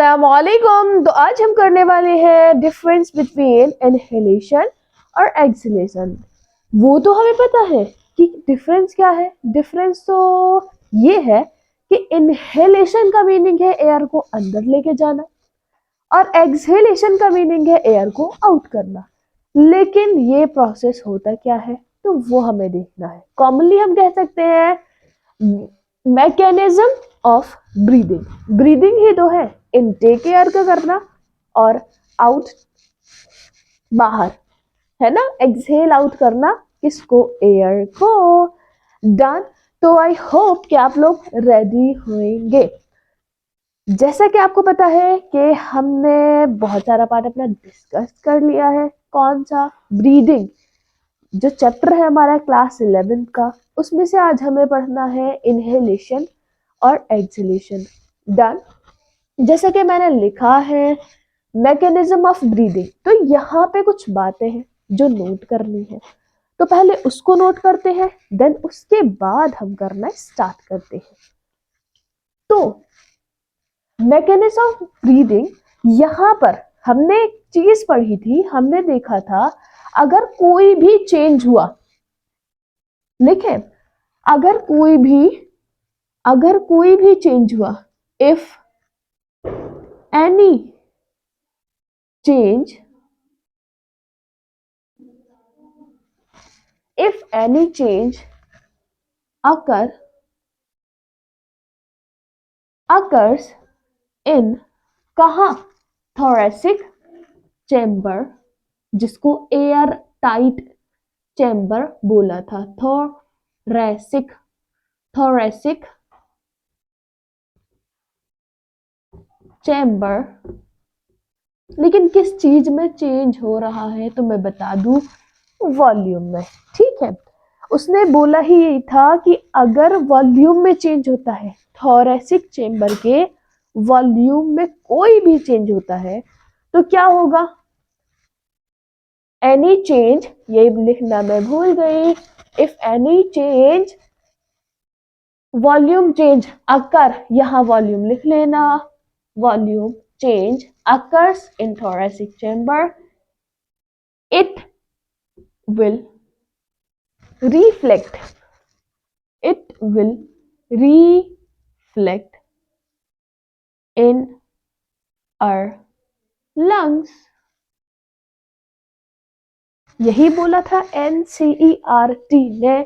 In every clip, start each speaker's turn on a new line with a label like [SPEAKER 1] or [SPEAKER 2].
[SPEAKER 1] अस्सलामुअलैकुम। तो आज हम करने वाले हैं डिफरेंस बिटवीन इनहेलेशन और एक्सहेलेशन। वो तो हमें पता है कि डिफरेंस क्या है। डिफरेंस तो ये है कि इनहेलेशन का मीनिंग है एयर को अंदर लेके जाना और एक्सहेलेशन का मीनिंग है एयर को आउट करना। लेकिन ये प्रोसेस होता क्या है तो वो हमें देखना है। कॉमनली हम कह सकते हैं मैकेनिज्म ऑफ ब्रीदिंग। ब्रीदिंग ही तो है, इनटेक एयर का करना और आउट बाहर, है ना, एक्सहेल आउट करना किसको, एयर को। डन। तो आई होप कि आप लोग रेडी होंगे। जैसा कि आपको पता है कि हमने बहुत सारा पार्ट अपना डिस्कस कर लिया है। कौन सा, ब्रीदिंग, जो चैप्टर है हमारा क्लास 11 का, उसमें से आज हमें पढ़ना है इनहेलेशन और एक्सहेलेशन। डन। जैसा कि मैंने लिखा है मैकेनिज्म ऑफ ब्रीदिंग, तो यहाँ पे कुछ बातें हैं जो नोट करनी है। तो पहले उसको नोट करते हैं, देन उसके बाद हम करना स्टार्ट करते हैं। तो मैकेनिज्म ऑफ ब्रीदिंग, यहाँ पर हमने एक चीज पढ़ी थी, हमने देखा था अगर कोई भी चेंज हुआ, लिखे, अगर कोई भी चेंज हुआ, if any change if any change occurs in कहा, thoracic chamber, जिसको एयर टाइट चैम्बर बोला था, thoracic चैम्बर। लेकिन किस चीज में चेंज हो रहा है तो मैं बता दूं, वॉल्यूम में। ठीक है, उसने बोला ही यही था कि अगर वॉल्यूम में चेंज होता है, थोरेसिक चेम्बर के वॉल्यूम में कोई भी चेंज होता है तो क्या होगा, एनी चेंज, ये लिखना मैं भूल गई, if any change, volume change occur, यहां वॉल्यूम लिख लेना, volume change occurs in thoracic chamber, it will reflect in our lungs। यही बोला था NCERT ने।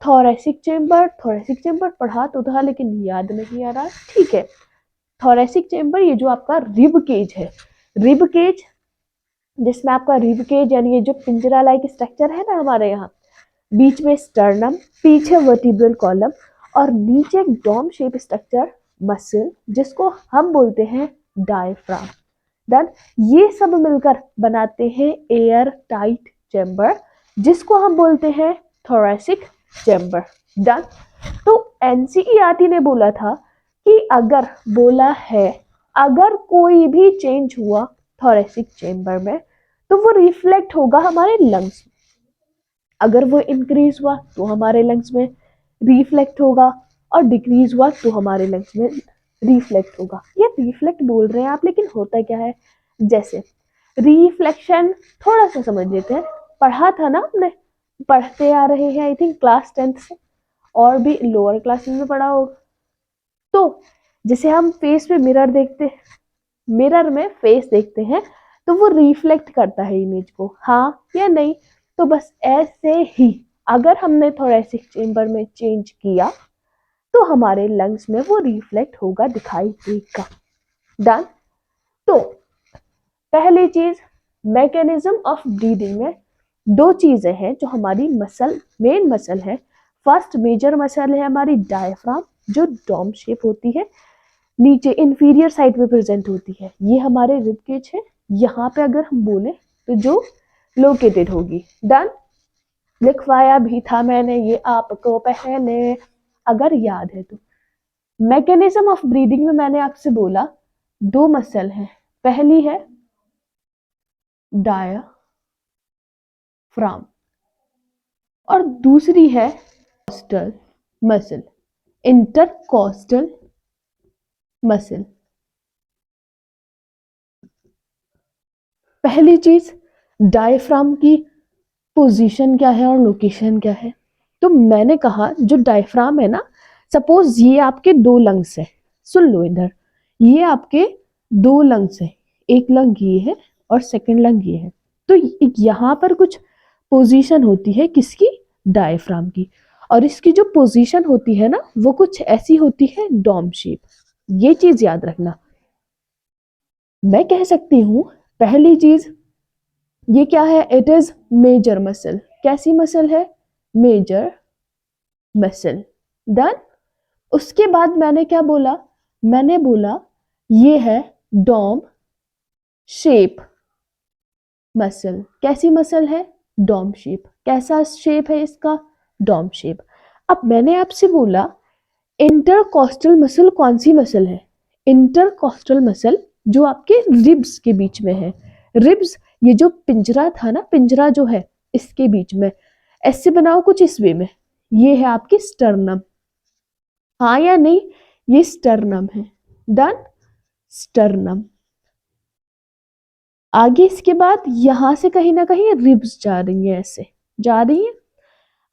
[SPEAKER 1] थोरेसिक चेम्बर पढ़ा तो था लेकिन याद नहीं आ रहा। ठीक है, थोरेसिक चेम्बर, ये जो आपका रिब केज है, रिब केज, जिसमें आपका रिब केज यानी ये जो पिंजरा लाइक स्ट्रक्चर है ना हमारे यहाँ, बीच में स्टर्नम, पीछे वर्टिब्रल कॉलम और नीचे एक डोम शेप स्ट्रक्चर मसल, जिसको हम बोलते हैं डायफ्राम। डन। ये सब मिलकर बनाते हैं एयर टाइट चैम्बर, जिसको हम बोलते हैं थोरेसिक चैम्बर। डन। तो एनसीईआरटी ने बोला था कि अगर कोई भी चेंज हुआ थोरेसिक चैम्बर में तो वो रिफ्लेक्ट होगा हमारे लंग्स में। अगर वो इंक्रीज हुआ तो हमारे लंग्स में रिफ्लेक्ट होगा और डिक्रीज हुआ तो हमारे लंग्स में रिफ्लेक्ट होगा। ये रिफ्लेक्ट बोल रहे हैं आप, लेकिन होता क्या है, जैसे रिफ्लेक्शन थोड़ा सा समझ लेते हैं। पढ़ा था ना हमने, पढ़ते आ रहे हैं आई थिंक क्लास 10th से, और भी लोअर क्लासेस में पढ़ा होगा। तो जैसे हम फेस पे मिरर देखते हैं, मिरर में फेस देखते हैं तो वो रिफ्लेक्ट करता है इमेज को, हाँ या नहीं। तो बस ऐसे ही अगर हमने थोरेसिक चेम्बर में चेंज किया तो हमारे लंग्स में वो रिफ्लेक्ट होगा, दिखाई देगा। डन। तो पहली चीज, मैकेनिज्म ऑफ ब्रीदिंग में दो चीजें हैं जो हमारी मेन मसल है। फर्स्ट मेजर मसल है हमारी डायफ्राम, जो डोम शेप होती है, नीचे इंफीरियर साइड पे प्रेजेंट होती है। ये हमारे रिब केज है, यहाँ पे अगर हम बोले तो जो लोकेटेड होगी। डन। लिखवाया भी था मैंने ये आपको पहले, अगर याद है तो। मैकेनिज्म ऑफ ब्रीदिंग में मैंने आपसे बोला दो मसल है, पहली है डायाफ्राम और दूसरी है कॉस्टल मसल, इंटरकॉस्टल मसल। पहली चीज, डायफ्राम की पोजीशन क्या है और लोकेशन क्या है। तो मैंने कहा जो डायफ्राम है ना, सपोज ये आपके दो लंग्स है, सुन लो इधर, ये आपके दो लंग्स है, एक लंग ये है और सेकंड लंग ये है। तो यहाँ पर कुछ पोजीशन होती है किसकी, डायफ्राम की, और इसकी जो पोजीशन होती है ना वो कुछ ऐसी होती है डोम शेप। ये चीज याद रखना। मैं कह सकती हूं पहली चीज ये क्या है, इट इज मेजर मसल। कैसी मसल है, मेजर मसल। डन। उसके बाद मैंने क्या बोला, मैंने बोला ये है डोम शेप मसल। कैसी मसल है, डोम शेप। कैसा शेप है इसका, डोम शेप। अब मैंने आपसे बोला इंटरकॉस्टल मसल कौन सी मसल है, इंटरकॉस्टल मसल जो आपके रिब्स के बीच में है। रिब्स, ये जो पिंजरा था ना, पिंजरा जो है इसके बीच में, ऐसे बनाओ कुछ इस वे में, ये है आपकी स्टर्नम। हाँ या नहीं, ये स्टर्नम है। Done, sternum. आगे इसके बाद यहां से कहीं ना कहीं रिब्स जा रही है, ऐसे जा रही है।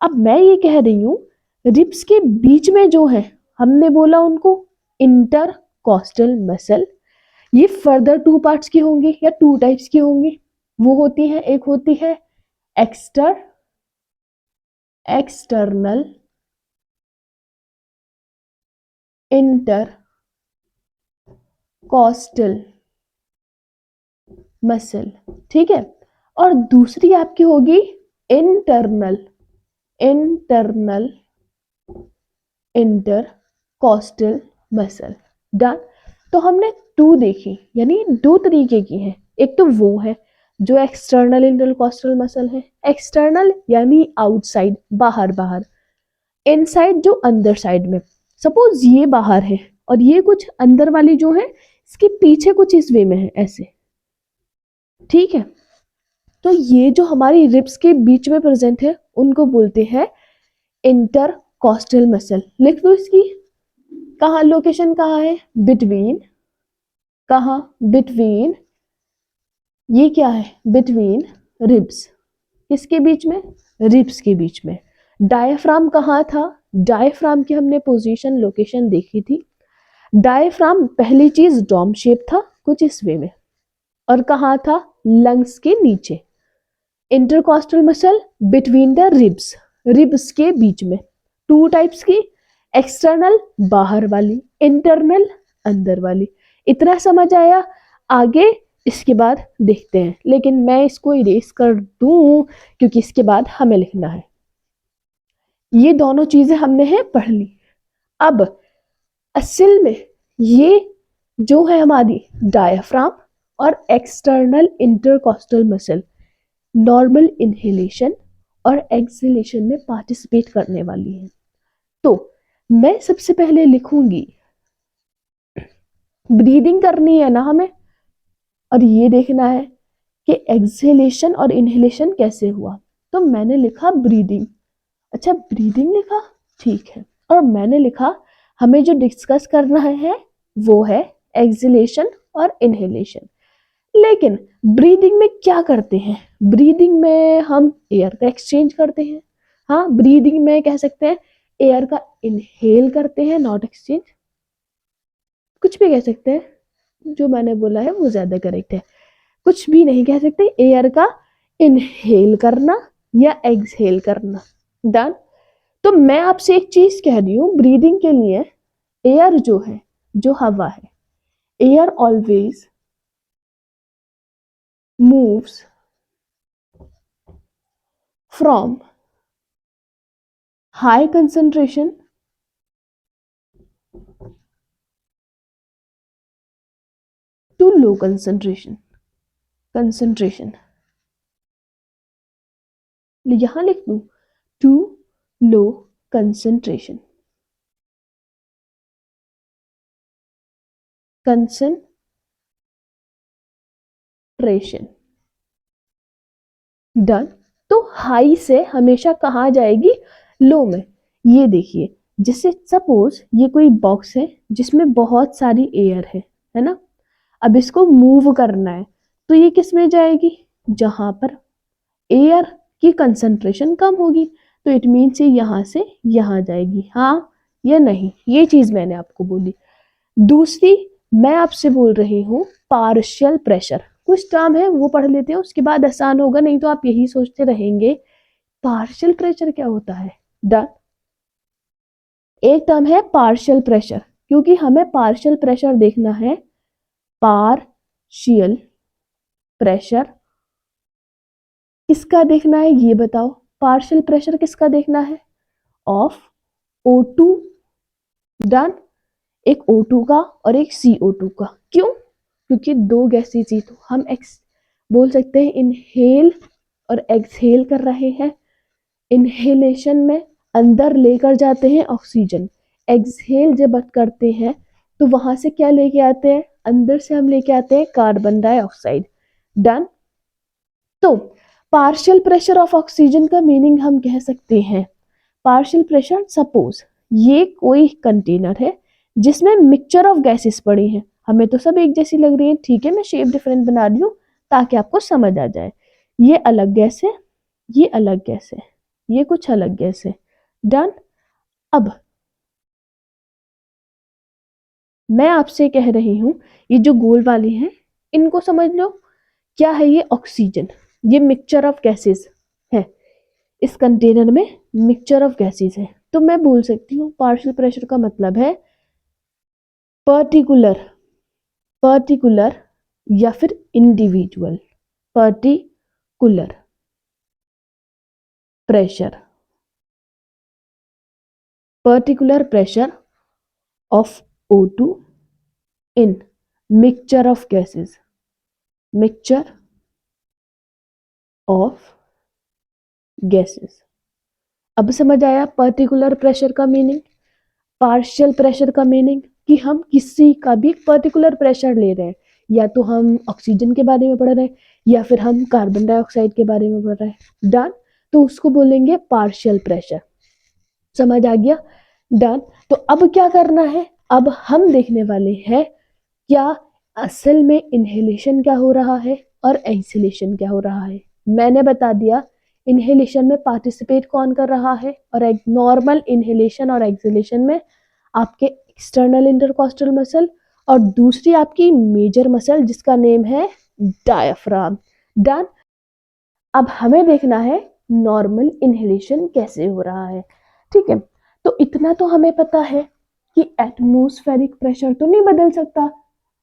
[SPEAKER 1] अब मैं ये कह रही हूं रिब्स के बीच में जो है, हमने बोला उनको इंटरकॉस्टल मसल। ये फर्दर टू पार्ट्स की होंगी या टू टाइप्स की होंगी। वो होती है, एक होती है एक्सटर्नल इंटरकॉस्टल मसल, ठीक है। और दूसरी आपकी होगी internal internal intercostal muscle. Done. तो हमने टू देखी, यानी दो तरीके की है। एक तो वो है जो एक्सटर्नल इंटरकॉस्टल मसल है, एक्सटर्नल यानी आउटसाइड, बाहर बाहर, इनसाइड जो अंदर साइड में। सपोज ये बाहर है और ये कुछ अंदर वाली जो है इसके पीछे कुछ इस वे में है, ऐसे, ठीक है। तो ये जो हमारी रिब्स के बीच में प्रेजेंट है उनको बोलते हैं इंटरकॉस्टल मसल। लिख दो इसकी, कहाँ लोकेशन कहाँ है, बिटवीन, कहाँ, बिटवीन, ये क्या है, बिटवीन रिब्स। किसके बीच में, रिब्स के बीच में। डायफ्राम कहाँ था, डायफ्राम की हमने पोजीशन लोकेशन देखी थी। डायफ्राम पहली चीज डोम शेप था कुछ इस वे में, और कहाँ था, लंग्स के नीचे। Intercostal muscle between the ribs, ribs के बीच में। टू टाइप्स की, एक्सटर्नल बाहर वाली, इंटरनल अंदर वाली। इतना समझ आया। आगे इसके बाद देखते हैं, लेकिन मैं इसको इरेज कर दूं क्योंकि इसके बाद हमें लिखना है। ये दोनों चीजें हमने है पढ़ ली। अब असल में ये जो है हमारी डायफ्राम और external intercostal muscle normal inhalation और एक्सहेलेशन में पार्टिसिपेट करने वाली है। तो मैं सबसे पहले लिखूंगी, ब्रीदिंग करनी है ना हमें, और ये देखना है कि एक्सहेलेशन और इनहेलेशन कैसे हुआ। तो मैंने लिखा ब्रीदिंग। अच्छा, ब्रीदिंग लिखा, ठीक है। और मैंने लिखा हमें जो डिस्कस करना है वो है एक्सहेलेशन और इनहेलेशन। लेकिन ब्रीदिंग में क्या करते हैं, ब्रीदिंग में हम एयर का एक्सचेंज करते हैं। हाँ, ब्रीदिंग में कह सकते हैं एयर का इनहेल करते हैं, नॉट एक्सचेंज, कुछ भी कह सकते हैं। जो मैंने बोला है वो ज्यादा करेक्ट है, कुछ भी नहीं कह सकते, एयर का इनहेल करना या एक्सहेल करना। डन। तो मैं आपसे एक चीज कह रही हूं, ब्रीदिंग के लिए एयर जो है, जो हवा है, air always moves from high concentration to low concentration. Concentration यहां लिख दूं, to low concentration. Concentration. Done. तो हाई से हमेशा कहाँ जाएगी, लो में। ये देखिए, जैसे सपोज ये कोई बॉक्स है जिसमें बहुत सारी एयर है ना। अब इसको मूव करना है, तो ये किस में जाएगी, जहां पर एयर की कंसंट्रेशन कम होगी, तो इट मीन्स ये यहां से यहां जाएगी, हाँ या नहीं, ये चीज मैंने आपको बोली। दूसरी, मैं आपसे बोल रही हूँ पार्शियल प्रेशर, कुछ टर्म है वो पढ़ लेते हैं, उसके बाद आसान होगा, नहीं तो आप यही सोचते रहेंगे पार्शियल प्रेशर क्या होता है। डन। एक टर्म है पार्शियल प्रेशर, क्योंकि हमें पार्शियल प्रेशर देखना है। पार्शियल प्रेशर किसका देखना है, ये बताओ, पार्शियल प्रेशर किसका देखना है, ऑफ O2। डन। एक O2 का और एक CO2 का, क्यों, क्योंकि दो गैसीय चीज हम बोल सकते हैं इनहेल और एक्सहेल कर रहे हैं। इनहेलेशन में अंदर लेकर जाते हैं ऑक्सीजन, एक्सहेल जब करते हैं तो वहां से क्या लेके आते हैं, अंदर से हम लेके आते हैं कार्बन डाइऑक्साइड। डन। तो पार्शियल प्रेशर ऑफ ऑक्सीजन का मीनिंग हम कह सकते हैं, पार्शियल प्रेशर, सपोज ये कोई कंटेनर है जिसमें मिक्सचर ऑफ गैसेस पड़ी हैं, हमें तो सब एक जैसी लग रही है, ठीक है, मैं शेप डिफरेंट बना रही हूँ ताकि आपको समझ आ जाए। ये अलग गैस है, ये अलग गैस है, ये कुछ अलग गैस है। डन। अब मैं आपसे कह रही हूं, ये जो गोल वाली है इनको समझ लो, क्या है ये, ऑक्सीजन, ये मिक्सचर ऑफ गैसेस है, इस कंटेनर में मिक्सचर ऑफ गैसेस है, तो मैं बोल सकती हूँ पार्शियल प्रेशर का मतलब है पर्टिकुलर, पर्टिकुलर या फिर individual, particular pressure, particular pressure of O2 in mixture of gases, mixture of gases. अब समझ आया पर्टिकुलर प्रेशर का मीनिंग, पार्शियल प्रेशर का मीनिंग, कि हम किसी का भी पर्टिकुलर प्रेशर ले रहे हैं, या तो हम ऑक्सीजन के बारे में पढ़ रहे हैं या फिर हम कार्बन डाइऑक्साइड के बारे में पढ़ रहे हैं। डन। तो उसको बोलेंगे पार्शियल प्रेशर। समझ आ गया। डन। तो अब क्या करना है, अब हम देखने वाले हैं क्या असल में इनहेलेशन क्या हो रहा है और एक्सहेलेशन क्या हो रहा है। मैंने बता दिया इनहेलेशन में पार्टिसिपेट कौन कर रहा है, और एक नॉर्मल इनहेलेशन और एक्सहेलेशन में आपके एक्सटर्नल इंटरकॉस्टल मसल और दूसरी आपकी मेजर मसल जिसका नेम है डायफ्राम। डन। अब हमें देखना है नॉर्मल इनहेलेशन कैसे हो रहा है, ठीक है। तो इतना तो हमें पता है कि एटमॉस्फेरिक प्रेशर तो नहीं बदल सकता,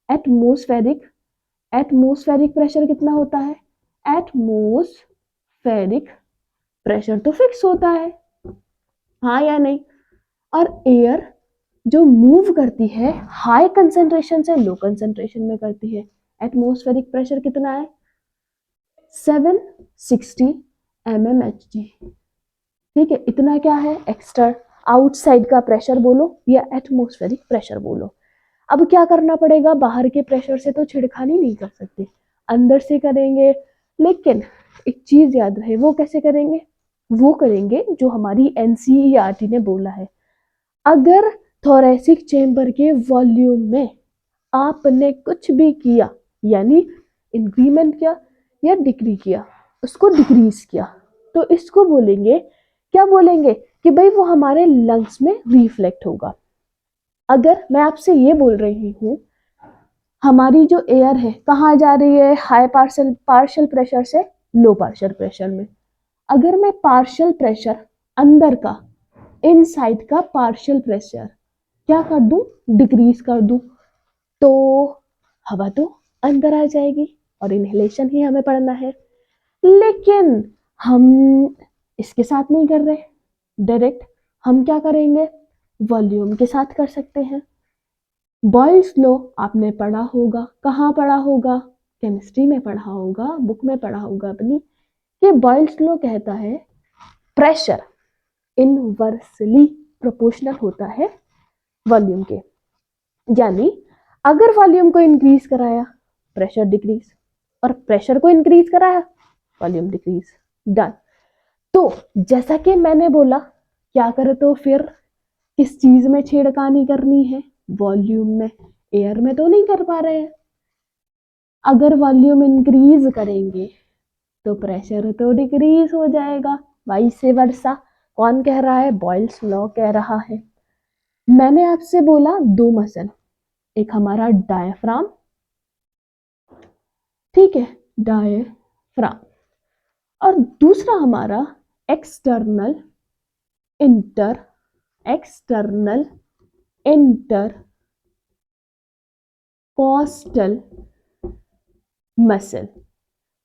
[SPEAKER 1] एटमॉस्फेरिक, एटमॉस्फेरिक प्रेशर कितना होता है, एटमॉस्फेरिक प्रेशर तो फिक्स होता है, हाँ या नहीं। और एयर जो मूव करती है हाई कंसेंट्रेशन से लो कंसेंट्रेशन में करती है, एटमॉस्फेरिक प्रेशर कितना है, 760 mmHg, ठीक है। इतना क्या है, एक्सटर्न आउटसाइड का प्रेशर बोलो या एटमॉस्फेरिक प्रेशर बोलो। अब क्या करना पड़ेगा, बाहर के प्रेशर से तो छिड़खानी नहीं कर सकते, अंदर से करेंगे, लेकिन एक चीज याद रहे, वो कैसे करेंगे, वो करेंगे जो हमारी एनसीईआरटी ने बोला है, अगर थोरेसिक चेंबर के वॉल्यूम में आपने कुछ भी किया, यानी इंक्रीमेंट किया या डिक्री किया, उसको डिक्रीज किया, तो इसको बोलेंगे, क्या बोलेंगे, कि भाई वो हमारे लंग्स में रिफ्लेक्ट होगा। अगर मैं आपसे ये बोल रही हूँ हमारी जो एयर है कहाँ जा रही है, हाई पार्शियल पार्शियल प्रेशर से लो पार्शियल प्रेशर में, अगर मैं पार्शियल प्रेशर अंदर का, इनसाइड का पार्शियल प्रेशर क्या कर दूं, डिक्रीज कर दूं, तो हवा तो अंदर आ जाएगी और इनहेलेशन ही हमें पढ़ना है। लेकिन हम इसके साथ नहीं कर रहे, डायरेक्ट हम क्या करेंगे, वॉल्यूम के साथ कर सकते हैं। बॉयल्स लॉ आपने पढ़ा होगा, कहाँ पढ़ा होगा, केमिस्ट्री में पढ़ा होगा, बुक में पढ़ा होगा अपनी, कि बॉयल्स लॉ कहता है प्रेशर इनवर्सली प्रोपोर्शनल होता है वॉल्यूम के, यानी अगर वॉल्यूम को इंक्रीज कराया प्रेशर डिक्रीज, और प्रेशर को इंक्रीज कराया वॉल्यूम डिक्रीज। डन। तो जैसा कि मैंने बोला, क्या करे तो फिर किस चीज में छेड़खानी करनी है, वॉल्यूम में, एयर में तो नहीं कर पा रहे हैं। अगर वॉल्यूम इंक्रीज करेंगे तो प्रेशर तो डिक्रीज हो जाएगा, वाइस वर्सा। कौन कह रहा है? बॉयल्स लॉ कह रहा है। मैंने आपसे बोला दो मसल, एक हमारा डायफ्राम, ठीक है, डायफ्राम, और दूसरा हमारा external inter external inter costal muscle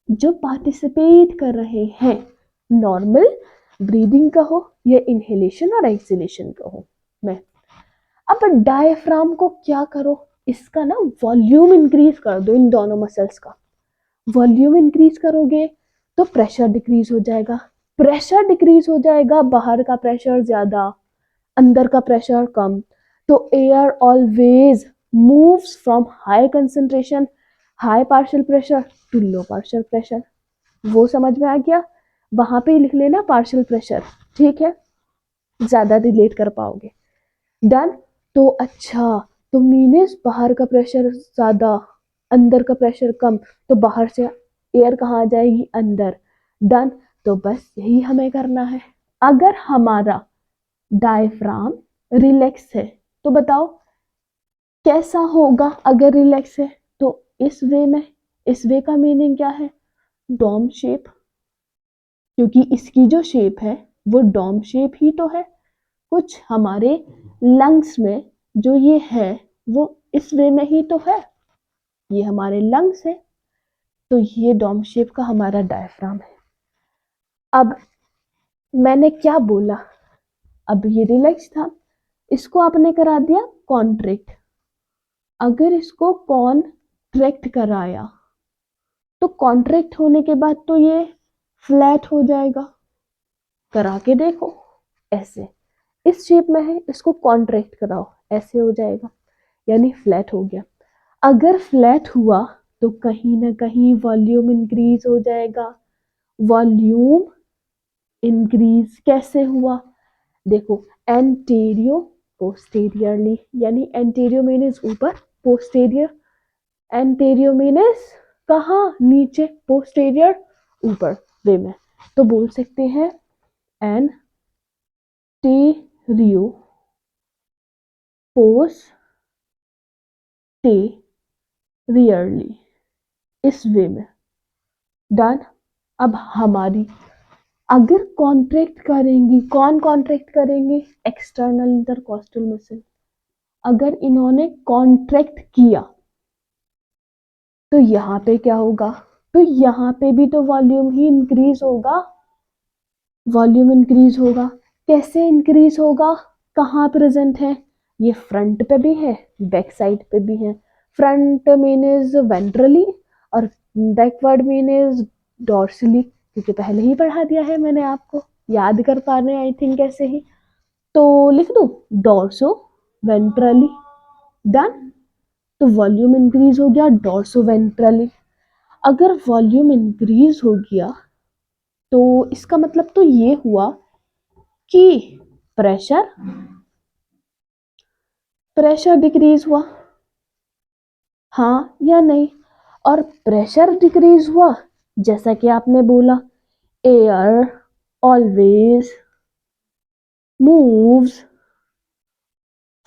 [SPEAKER 1] जो पार्टिसिपेट कर रहे हैं नॉर्मल ब्रीदिंग का हो या इनहेलेशन और एक्सहेलेशन का हो मैं। अब डायफ्राम को क्या करो, इसका ना वॉल्यूम इंक्रीज कर दो। इन दोनों मसल्स का वॉल्यूम इंक्रीज करोगे तो प्रेशर डिक्रीज हो जाएगा। प्रेशर डिक्रीज हो जाएगा, बाहर का प्रेशर ज्यादा, अंदर का प्रेशर कम। तो air always moves from high concentration, high partial pressure to low partial pressure. वो समझ में आ गया? वहां पे लिख लेना पार्शियल प्रेशर, ठीक है, ज्यादा रिलेट कर पाओगे। डन। तो अच्छा, तो मीन्स बाहर का प्रेशर ज्यादा, अंदर का प्रेशर कम, तो बाहर से एयर कहाँ आ जाएगी? अंदर। डन। तो बस यही हमें करना है। अगर हमारा डायफ्राम रिलैक्स है तो बताओ कैसा होगा अगर रिलैक्स है? तो इस वे में, इस वे का मीनिंग क्या है? डोम शेप, क्योंकि इसकी जो शेप है वो डोम शेप ही तो है। कुछ हमारे लंग्स में जो ये है वो इस वे में ही तो है, ये हमारे लंग्स है, तो ये डोम शेप का हमारा डायफ्राम है। अब मैंने क्या बोला? अब ये रिलैक्स था, इसको आपने करा दिया कॉन्ट्रैक्ट। अगर इसको कॉन्ट्रैक्ट कराया तो कॉन्ट्रैक्ट होने के बाद तो ये फ्लैट हो जाएगा। करा के देखो, ऐसे इस शेप में है, इसको कॉन्ट्रैक्ट कराओ, ऐसे हो जाएगा, यानी फ्लैट हो गया। अगर फ्लैट हुआ तो कहीं ना कहीं वॉल्यूम इंक्रीज हो जाएगा। वॉल्यूम इंक्रीज कैसे हुआ? देखो, एंटीरियो पोस्टीरियरली, यानी एंटीरियो मीन्स ऊपर, पोस्टीरियर, एंटीरियो मीन्स कहाँ? नीचे, पोस्टीरियर ऊपर वे में। तो बोल सकते हैं एंटीरियो पोस्टीरियरली, इस वे में। डन। अब हमारी अगर कॉन्ट्रैक्ट करेंगी, कौन कॉन्ट्रैक्ट करेंगे? External intercostal muscle. अगर इन्होंने कॉन्ट्रैक्ट किया तो यहाँ पे क्या होगा? तो यहाँ पे भी तो वॉल्यूम ही इंक्रीज होगा। वॉल्यूम इंक्रीज होगा, कैसे इंक्रीज होगा? कहाँ प्रेजेंट है? ये फ्रंट पे भी है, बैक साइड पे भी है। फ्रंट मीन्स वेंट्रली और बैकवर्ड मीन्स डॉर्सली, क्योंकि पहले ही पढ़ा दिया है मैंने आपको, याद कर पा रहे हैं आई थिंक ऐसे ही। तो लिख दूं डॉर्सो वेंट्रली। डन। तो वॉल्यूम इंक्रीज हो गया डॉर्सो वेंट्रली। अगर वॉल्यूम इंक्रीज हो गया तो इसका मतलब तो ये हुआ कि प्रेशर प्रेशर डिक्रीज हुआ, हाँ या नहीं? और प्रेशर डिक्रीज हुआ जैसा कि आपने बोला, air always moves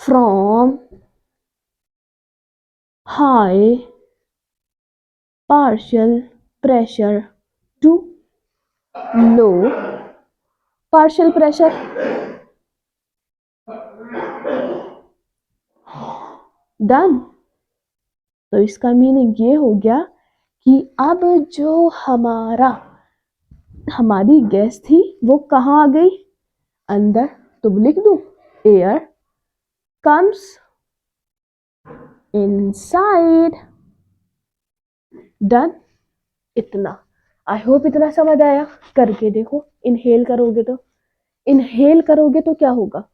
[SPEAKER 1] from high partial pressure to low partial pressure. Done. तो इसका मीनिंग ये हो गया कि अब जो हमारी गैस थी वो कहाँ आ गई? अंदर। तो लिख दूं एयर कम्स इनसाइड। डन। इतना, आई होप इतना समझ आया। करके देखो, इनहेल करोगे तो, इनहेल करोगे तो क्या होगा?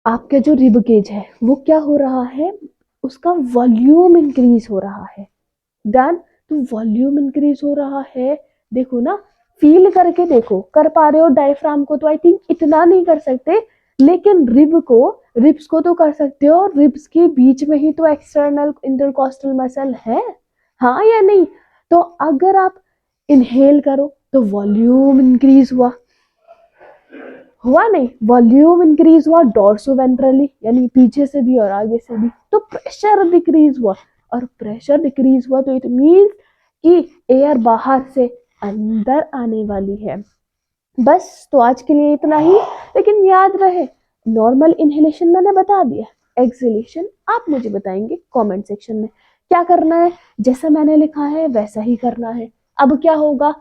[SPEAKER 1] आपका जो रिब केज है वो क्या हो रहा है? उसका वॉल्यूम इंक्रीज हो रहा है। डन। तो वॉल्यूम इंक्रीज हो रहा है, देखो ना, फील करके देखो। कर पा रहे हो डायफ्राम को? तो आई थिंक इतना नहीं कर सकते लेकिन रिब्स को तो कर सकते हो, रिब्स के बीच में ही तो एक्सटर्नल इंटरकॉस्टल मसल है, हाँ या नहीं? तो अगर आप इनहेल करो तो वॉल्यूम इंक्रीज हुआ नहीं, वॉल्यूम इंक्रीज हुआ डॉर्सोवेंट्रली, यानी पीछे से भी और आगे से भी, तो प्रेशर डिक्रीज हुआ, और प्रेशर डिक्रीज हुआ तो इट मीन्स कि एयर बाहर से अंदर आने वाली है। बस, तो आज के लिए इतना ही, लेकिन याद रहे नॉर्मल इनहेलेशन मैंने बता दिया, एक्सहेलेशन आप मुझे बताएंगे कमेंट सेक्शन में क्या करना है, जैसा मैंने लिखा है वैसा ही करना है। अब क्या होगा,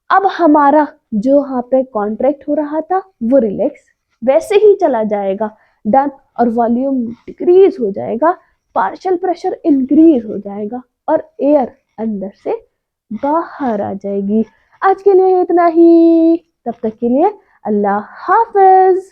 [SPEAKER 1] अब हमारा जो यहाँ पे कॉन्ट्रैक्ट हो रहा था वो रिलैक्स वैसे ही चला जाएगा, डन, और वॉल्यूम डिक्रीज हो जाएगा, पार्शियल प्रेशर इंक्रीज हो जाएगा, और एयर अंदर से बाहर आ जाएगी। आज के लिए इतना ही, तब तक के लिए अल्लाह हाफिज।